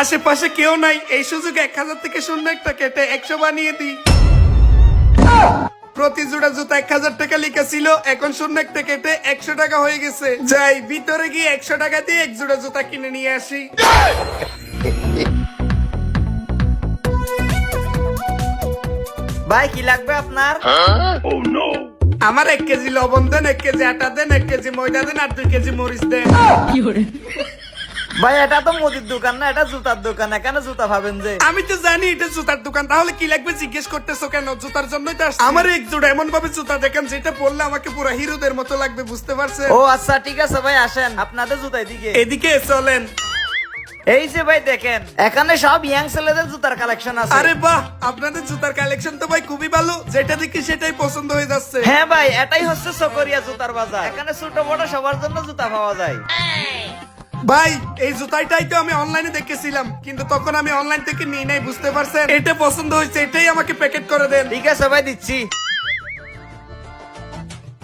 আশেপাশে কেউ নাই, এই সুযোগ 1000 থেকে শূন্য একটা কেটে 100 বানিয়ে দিই। প্রতি জোড়া জুতা 1000 টাকা লিখা ছিল, এখন শূন্য একটা কেটে 100 টাকা হয়ে গেছে। যাই ভিতরে গিয়ে 100 টাকা দিয়ে এক জোড়া জুতা কিনে নিয়ে আসি। ভাই কি লাগবে আপনার? আমার 1 কেজি লবণ দেন, 1 কেজি আটা দেন, 1 কেজি ময়দা দেন আর 2 কেজি মরিচ দেন। ভাই এটা তো মুদির দোকান না, এটা জুতার দোকান, এখানে জুতা পাবেন যে। আমি তো জানি এটা জুতার দোকান, তাহলে কি লাগবে জিজ্ঞেস করতেছো কেন? জুতার জন্যই তো আসছি। আমার এক জোড়া এমন ভাবে জুতা দেখেন যেটা পরলে আমাকে পুরো হিরোদের মতো লাগবে, বুঝতে পারছেন? ও আচ্ছা ঠিক আছে ভাই, আসেন আপনাদের জুতা এদিকে। এদিকে চলেন। এই যে ভাই দেখেন, এখানে সব ইয়াং ছেলেদের জুতার কালেকশন আছে। আরে বাহ, আপনাদের জুতার কালেকশন তো ভাই খুবই ভালো, যেটা দেখি সেটাই পছন্দ হয়ে যাচ্ছে। হ্যাঁ ভাই, এটাই হচ্ছে সকরিয়া জুতার বাজার, এখানে ছোট বড় সবার জন্য জুতা পাওয়া যায়। ভাই এই জুতাটাই তো আমি অনলাইনে দেখেছিলাম, কিন্তু তখন আমি অনলাইন থেকে নিই নাই, বুঝতে পারছেন? এটা পছন্দ হয়েছে, এটাই আমাকে প্যাকেট করে দেন। ঠিক আছে ভাই, দিচ্ছি।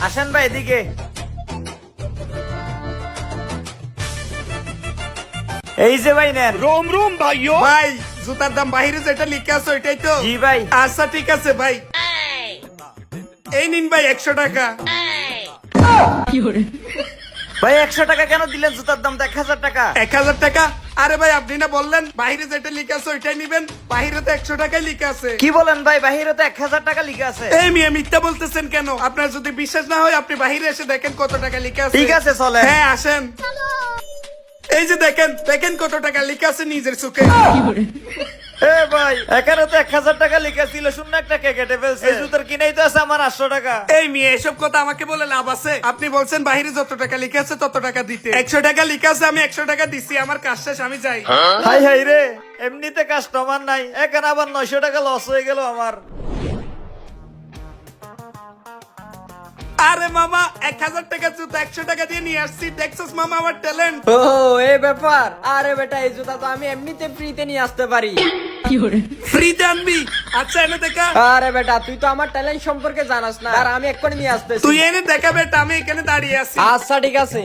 আসেন ভাই এদিকে। এই যে ভাই নেন। রোম রোম ভাইও। ভাই জুতার দাম বাইরে যেটা লিখে আছে ওইটাই তো? জি ভাই। আচ্ছা ঠিক আছে ভাই, এই নিন ভাই 100 টাকা। ভাই 100 টাকা কেন দিলেন? জুতার দাম তো 1000 টাকা। 1000 টাকা? আরে ভাই আপনি না বললেন বাইরে যেটা লিখে আছে ওইটাই নিবেন, বাইরে তো 100 টাকাই লিখে আছে। কি বলেন ভাই, বাহিরে তো 1000 টাকা লিখে আছে। এই মিয়া মিথ্যা বলতেছেন কেন? আপনার যদি বিশ্বাস না হয় আপনি বাইরে এসে দেখেন কত টাকা লিখে আছে। ঠিক আছে চলে। হ্যাঁ আসেন। এই যে দেখেন, দেখেন কত টাকা লিখে আছে নিজের চোখে। এ ভাই এখানে তো 1000 টাকা লিখা ছিল, শূন্য একটা কে কেটে ফেলছে। এই জুতার কিনেই তো আছে আমার 800 টাকা। এই মেয়ে এসব কথা আমাকে বলে লাভ আছে? আপনি বলছেন বাইরে যত টাকা লিখে আছে তত টাকা দিতে। 100 টাকা লিখে আছে, আমি 100 টাকা দিচ্ছি, আমার কাজ শেষ, আমি যাই। হাই হাই রে, এমনিতে কাস্টমার নাই, এখানে আবার 900 টাকা লস হয়ে গেল আমার। আরে মামা 1000 টাকা জুতা 100 টাকা দিয়ে নিয়ে আসছি, দেখছস মামা আমার ট্যালেন্ট? ও এই ব্যাপার। আরে বেটা, এই জুতা তো আমি এমনিতে ফ্রিতে নিয়ে আসতে পারি। ফ্রিতে আনবি? আচ্ছা এনে দেখা। আরে বেটা, তুই তো আমার ট্যালেন্ট সম্পর্কে জানাস না, আর আমি এক্ষুনি নিয়ে আসতেছি। তুই এনে দেখা বেটা, আমি এখানে দাঁড়িয়ে আছি। আচ্ছা ঠিক আছে।